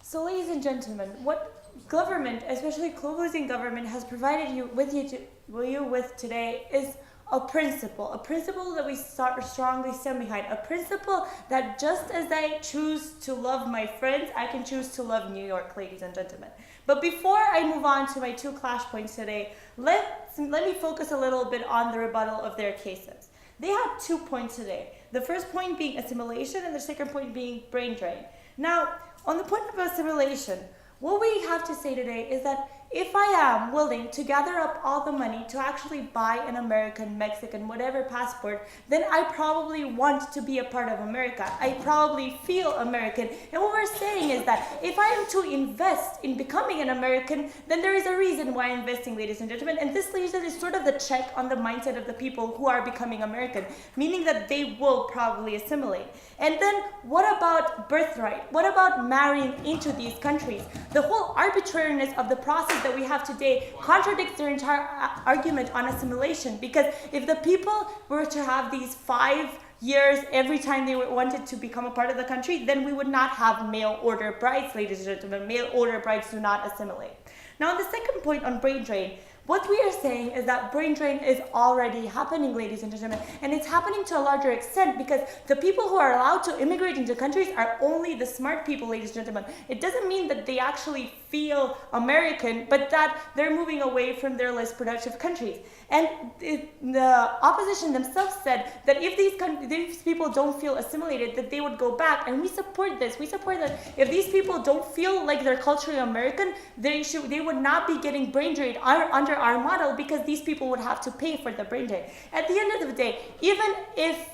So, ladies and gentlemen, what government, especially globalizing government, has provided you with today is a principle that we strongly stand behind, a principle that just as I choose to love my friends, I can choose to love New York, ladies and gentlemen. But before I move on to my two clash points today, let me focus a little bit on the rebuttal of their cases. They had 2 points today. The first point being assimilation and the second point being brain drain. Now, on the point of assimilation, what we have to say today is that if I am willing to gather up all the money to actually buy an American, Mexican, whatever passport, then I probably want to be a part of America. I probably feel American. And what we're saying is that if I am to invest in becoming an American, then there is a reason why I'm investing, ladies and gentlemen. And this reason is sort of the check on the mindset of the people who are becoming American, meaning that they will probably assimilate. And then what about birthright? What about marrying into these countries? The whole arbitrariness of the process that we have today contradicts their entire argument on assimilation, because if the people were to have these 5 years every time they wanted to become a part of the country, then we would not have mail order brides, ladies and gentlemen. Mail order brides do not assimilate. Now, on the second point on brain drain, what we are saying is that brain drain is already happening, ladies and gentlemen, and it's happening to a larger extent because the people who are allowed to immigrate into countries are only the smart people, ladies and gentlemen. It doesn't mean that they actually feel American, but that they're moving away from their less productive countries. And the opposition themselves said that if these people don't feel assimilated, that they would go back, and we support this. We support that if these people don't feel like they're culturally American, they would not be getting brain drained under our model, because these people would have to pay for the brain drain. At the end of the day, even if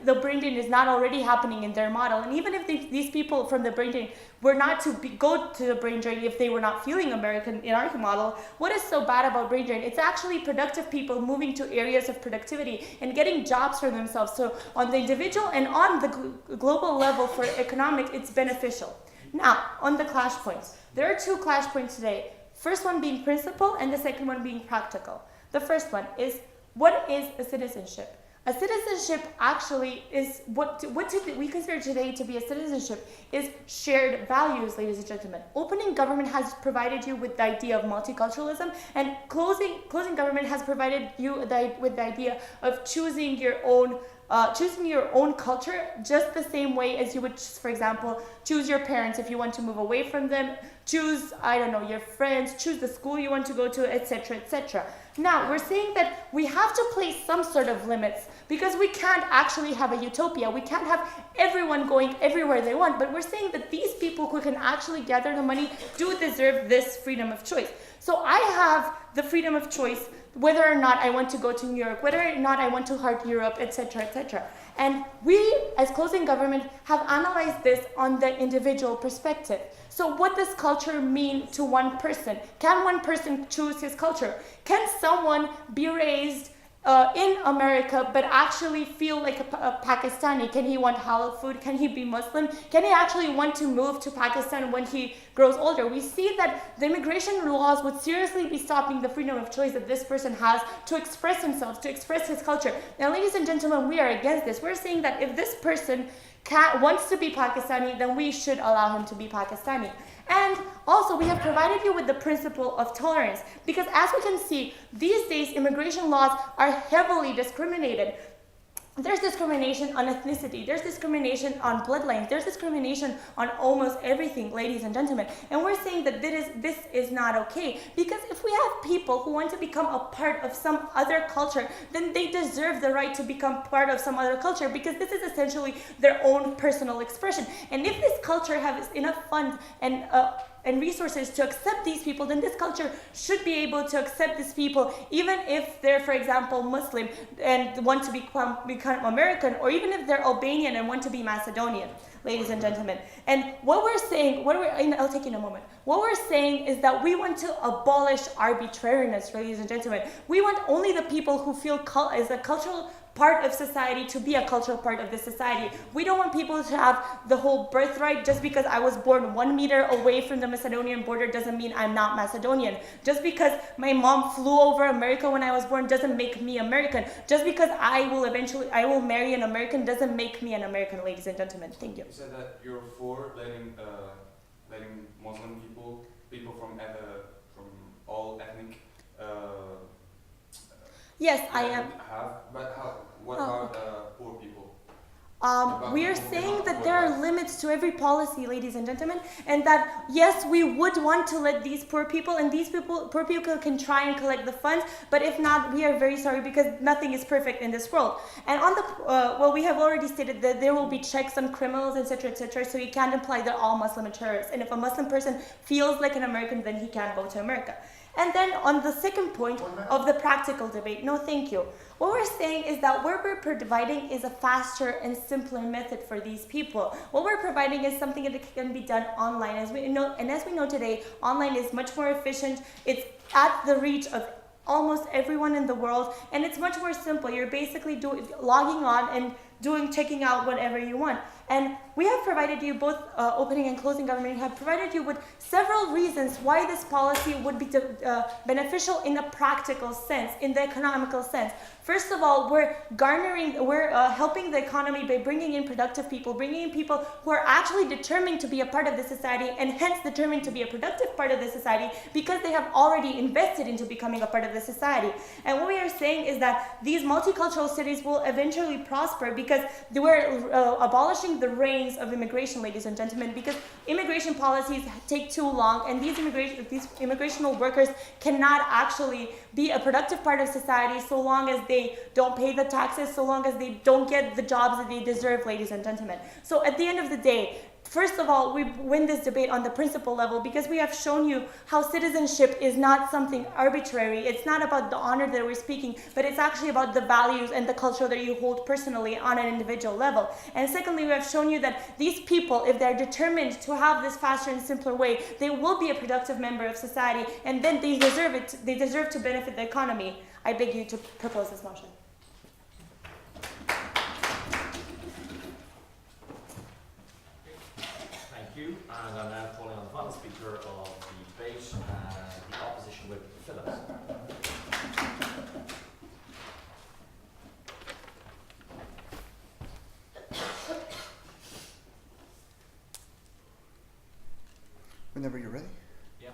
the brain drain is not already happening in their model, and even if these people from the brain drain were not to go to the brain drain if they were not feeling American in our model, what is so bad about brain drain? It's actually productive people moving to areas of productivity and getting jobs for themselves. So on the individual and on the global level for economic, it's beneficial. Now, on the clash points. There are 2 clash points today. First one being principle and the second one being practical. The first one is, what is a citizenship? A citizenship actually is what we consider today to be a citizenship is shared values, ladies and gentlemen. Opening government has provided you with the idea of multiculturalism, and closing government has provided you with the idea of choosing your own culture, just the same way as you would, for example, choose your parents if you want to move away from them, choose, I don't know, your friends, choose the school you want to go to, etc., etc. Now, we're saying that we have to place some sort of limits, because we can't actually have a utopia. We can't have everyone going everywhere they want, but we're saying that these people who can actually gather the money do deserve this freedom of choice. So I have the freedom of choice whether or not I want to go to New York, whether or not I want to heart Europe, etc., etc. And we, as closing government, have analyzed this on the individual perspective. So what does culture mean to one person? Can one person choose his culture? Can someone be raised in America but actually feel like a Pakistani? Can he want halal food? Can he be Muslim? Can he actually want to move to Pakistan when he grows older? We see that the immigration laws would seriously be stopping the freedom of choice that this person has to express himself, to express his culture. Now, ladies and gentlemen, we are against this. We're saying that if this person wants to be Pakistani, then we should allow him to be Pakistani. And also, we have provided you with the principle of tolerance, because as we can see, these days immigration laws are heavily discriminated. There's discrimination on ethnicity, there's discrimination on bloodlines, there's discrimination on almost everything, ladies and gentlemen. And we're saying that this is not okay, because if we have people who want to become a part of some other culture, then they deserve the right to become part of some other culture, because this is essentially their own personal expression. And if this culture has enough funds and resources to accept these people, then this culture should be able to accept these people, even if they're, for example, Muslim and want to become American, or even if they're Albanian and want to be Macedonian, ladies and gentlemen. And what we're saying, I'll take you in a moment. What we're saying is that we want to abolish arbitrariness, ladies and gentlemen. We want only the people who feel as a cultural part of society to be a cultural part of the society. We don't want people to have the whole birthright. Just because I was born 1 meter away from the Macedonian border doesn't mean I'm not Macedonian. Just because my mom flew over America when I was born doesn't make me American. Just because I will marry an American doesn't make me an American, ladies and gentlemen. Thank you. You said that you're for letting Muslim people from all ethnic. Yes, I am. What about poor people? We are saying that there are limits to every policy, ladies and gentlemen, and that yes, we would want to let these poor people, and poor people can try and collect the funds, but if not, we are very sorry, because nothing is perfect in this world. And on the, we have already stated that there will be checks on criminals, etc., so you can't imply that all Muslim are terrorists. And if a Muslim person feels like an American, then he can't go to America. And then on the second point of the practical debate, no thank you. What we're saying is that what we're providing is a faster and simpler method for these people. What we're providing is something that can be done online. As we know today, online is much more efficient. It's at the reach of almost everyone in the world, and it's much more simple. You're basically logging on and checking out whatever you want. And we have provided you, both opening and closing government, have provided you with several reasons why this policy would be beneficial in a practical sense, in the economical sense. First of all, we're helping the economy by bringing in productive people, bringing in people who are actually determined to be a part of the society, and hence determined to be a productive part of the society, because they have already invested into becoming a part of the society. And what we are saying is that these multicultural cities will eventually prosper, because we're abolishing the reins of immigration, ladies and gentlemen, because immigration policies take too long, and these immigrational workers cannot actually be a productive part of society so long as they don't pay the taxes, so long as they don't get the jobs that they deserve, ladies and gentlemen. So at the end of the day, first of all, we win this debate on the principle level, because we have shown you how citizenship is not something arbitrary. It's not about the honor that we're speaking, but it's actually about the values and the culture that you hold personally on an individual level. And secondly, we have shown you that these people, if they're determined to have this faster and simpler way, they will be a productive member of society, and then they deserve it. They deserve to benefit the economy. I beg you to propose this motion. And I'm now calling on the final speaker of the debate, the opposition whip, Phillips. Whenever you're ready. Yeah.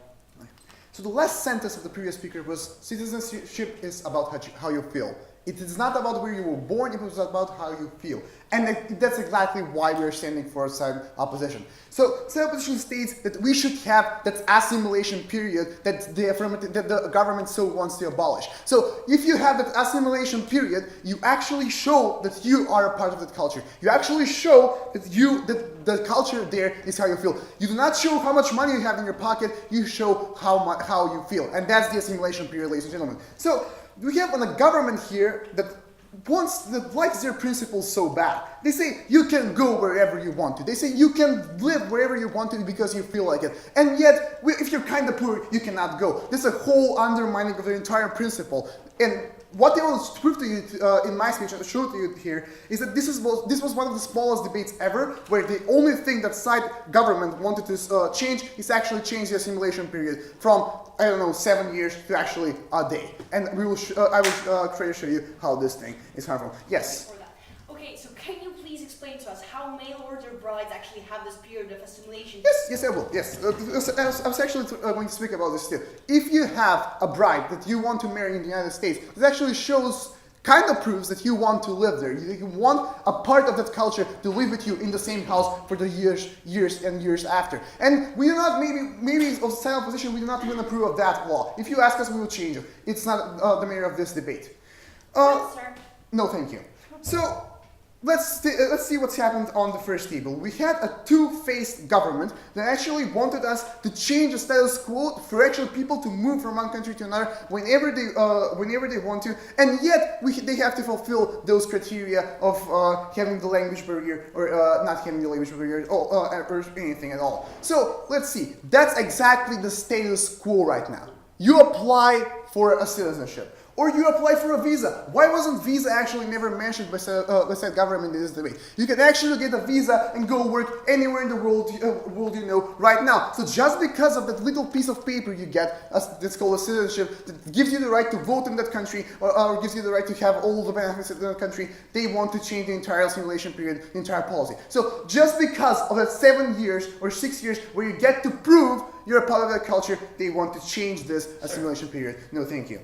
So the last sentence of the previous speaker was, citizenship is about how you feel. It is not about where you were born, it was about how you feel. And that's exactly why we're standing for side opposition. So side opposition states that we should have that assimilation period that the government so wants to abolish. So if you have that assimilation period, you actually show that you are a part of that culture. You actually show that the culture there is how you feel. You do not show how much money you have in your pocket, you show how you feel. And that's the assimilation period, ladies and gentlemen. So we have a government here that likes their principles so bad. They say you can go wherever you want to. They say you can live wherever you want to because you feel like it. And yet, if you're kind of poor, you cannot go. There's a whole undermining of the entire principle. And what they will prove to you in my speech and show to you here is that this was one of the smallest debates ever, where the only thing that side government wanted to change is actually change the assimilation period from, I don't know, 7 years to actually a day. And we will I will try to show you how this thing is harmful. Yes? Okay, so can you please explain to us how mail order brides actually have this period of assimilation? Yes, I will. Yes, I was actually going to speak about this too. If you have a bride that you want to marry in the United States, it actually shows, kind of proves that you want to live there. You want a part of that culture to live with you in the same house for the years and years after. And we do not, maybe of the position, we do not even approve of that law. If you ask us, we will change it. It's not the matter of this debate. No, sir. No, thank you. So, let's see what's happened on the first table. We had a two-faced government that actually wanted us to change the status quo for actual people to move from one country to another whenever they want to, and yet they have to fulfill those criteria of having the language barrier or not having the language barrier or anything at all. So let's see. That's exactly the status quo right now. You apply for a citizenship. Or you apply for a visa. Why wasn't visa actually never mentioned by said government in this debate? You can actually get a visa and go work anywhere in the world you know right now. So just because of that little piece of paper you get, that's called a citizenship, that gives you the right to vote in that country or gives you the right to have all the benefits in that country, they want to change the entire assimilation period, the entire policy. So just because of that 7 years or 6 years where you get to prove you're a part of that culture, they want to change this assimilation period. No, thank you.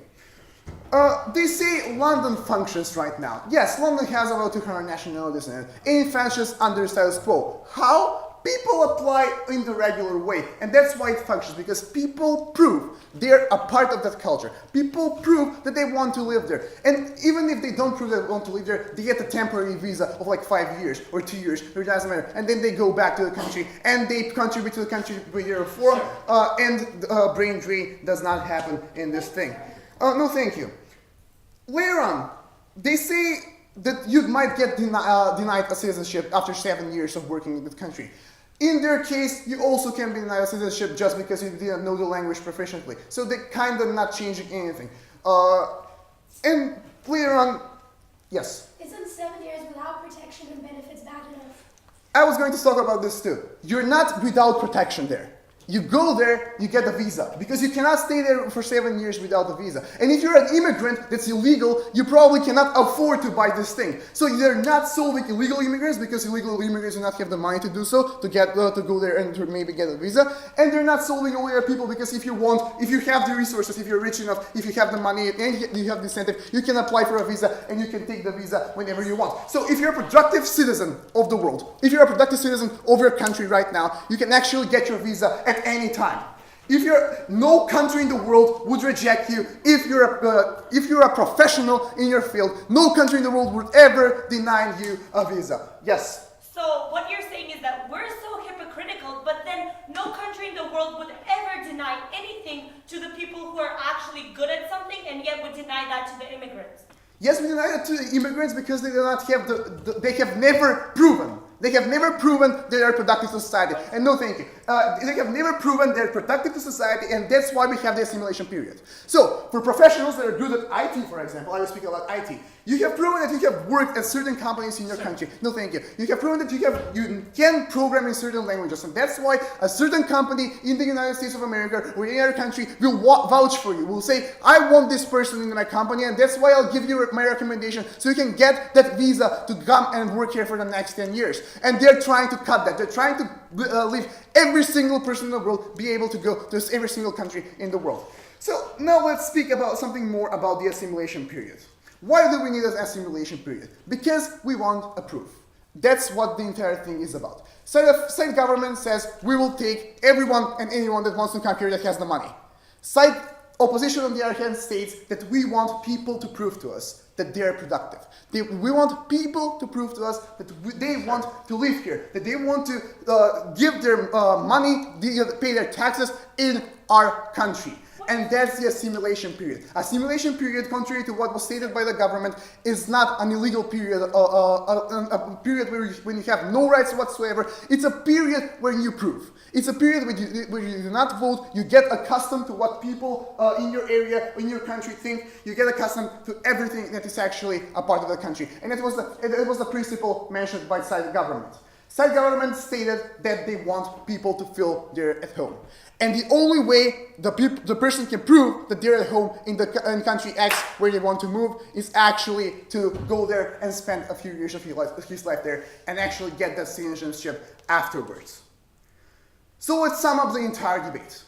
They say London functions right now. Yes, London has about 200 nationalities in it. And it functions under status quo. How? People apply in the regular way. And that's why it functions, because people prove they're a part of that culture. People prove that they want to live there. And even if they don't prove they want to live there, they get a temporary visa of like 5 years or 2 years, it doesn't matter. And then they go back to the country and they contribute to the country with their reform. And brain drain does not happen in this thing. No, thank you. Later on, they say that you might get denied a citizenship after 7 years of working in the country. In their case, you also can be denied a citizenship just because you didn't know the language proficiently. So they're kind of not changing anything. And later on, yes? Isn't 7 years without protection and benefits bad enough? I was going to talk about this too. You're not without protection there. You go there, you get a visa, because you cannot stay there for 7 years without a visa. And if you're an immigrant that's illegal, you probably cannot afford to buy this thing. So they're not solving illegal immigrants, because illegal immigrants do not have the money to do so, to go there and to maybe get a visa. And they're not solving only our people, because if you have the resources, if you're rich enough, if you have the money and you have the incentive, you can apply for a visa and you can take the visa whenever you want. So if you're a productive citizen of the world, if you're a productive citizen of your country right now, you can actually get your visa at any time. No country in the world would reject you if you're a professional in your field. No country in the world would ever deny you a visa. Yes? So what you're saying is that we're so hypocritical, but then no country in the world would ever deny anything to the people who are actually good at something, and yet would deny that to the immigrants. Yes, we deny it to the immigrants because they do not have they have never proven. They have never proven they are productive to society. And no, thank you. They have never proven they're productive to society, and that's why we have the assimilation period. So, for professionals that are good at IT, for example, I will speak about IT. You have proven that you have worked at certain companies in your country. No, thank you. You have proven that you can program in certain languages, and that's why a certain company in the United States of America or any other country will vouch for you. Will say, I want this person in my company, and that's why I'll give you my recommendation so you can get that visa to come and work here for the next 10 years. And they're trying to cut that. They're trying to leave every single person in the world be able to go to every single country in the world. So now let's speak about something more about the assimilation period. Why do we need an assimilation period? Because we want a proof. That's what the entire thing is about. State government says we will take everyone and anyone that wants to come here that has the money. Side opposition, on the other hand, states that we want people to prove to us that they are productive. We want people to prove to us that they want to live here, that they want to give their money, pay their taxes in our country. And that's the assimilation period. Assimilation period, contrary to what was stated by the government, is not an illegal period, a period when you have no rights whatsoever. It's a period where you prove. It's a period where you do not vote, you get accustomed to what people in your area, in your country think, you get accustomed to everything that is actually a part of the country. And it was the principle mentioned by side government. Side government stated that they want people to feel they're at home. And the only way the person can prove that they're at home in country X where they want to move is actually to go there and spend a few years of his life there and actually get that citizenship afterwards. So let's sum up the entire debate.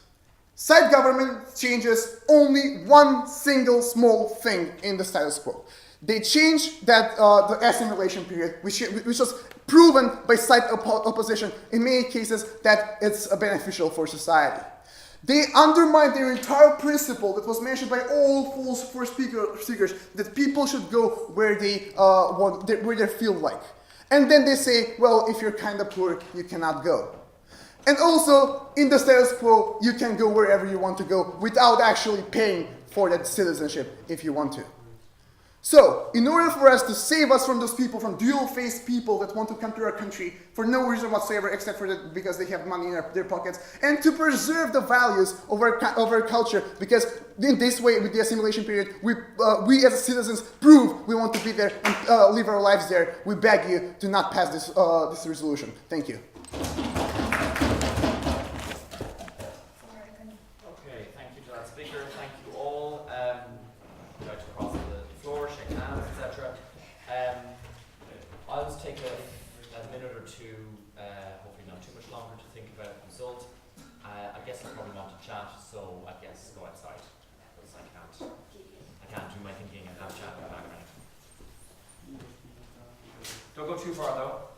Side government changes only one single small thing in the status quo. They changed that the assimilation period, which was proven by side opposition in many cases that it's beneficial for society. They undermined their entire principle that was mentioned by all four speakers that people should go where they where they feel like. And then they say, well, if you're kind of poor, you cannot go. And also, in the status quo, you can go wherever you want to go without actually paying for that citizenship if you want to. So, in order for us to save us from those people, from dual-faced people that want to come to our country for no reason whatsoever except for because they have money in their pockets, and to preserve the values of our culture, because in this way, with the assimilation period, we as citizens prove we want to be there and live our lives there. We beg you to not pass this resolution. Thank you. Okay, thank you to that speaker. Thank you all. We'd like to cross the floor, shake hands, etc. I'll just take a minute or two, hopefully not too much longer, to think about the result. I guess I probably want to chat, so I guess go outside, because I can't do my thinking and have chat in the background. Don't go too far though.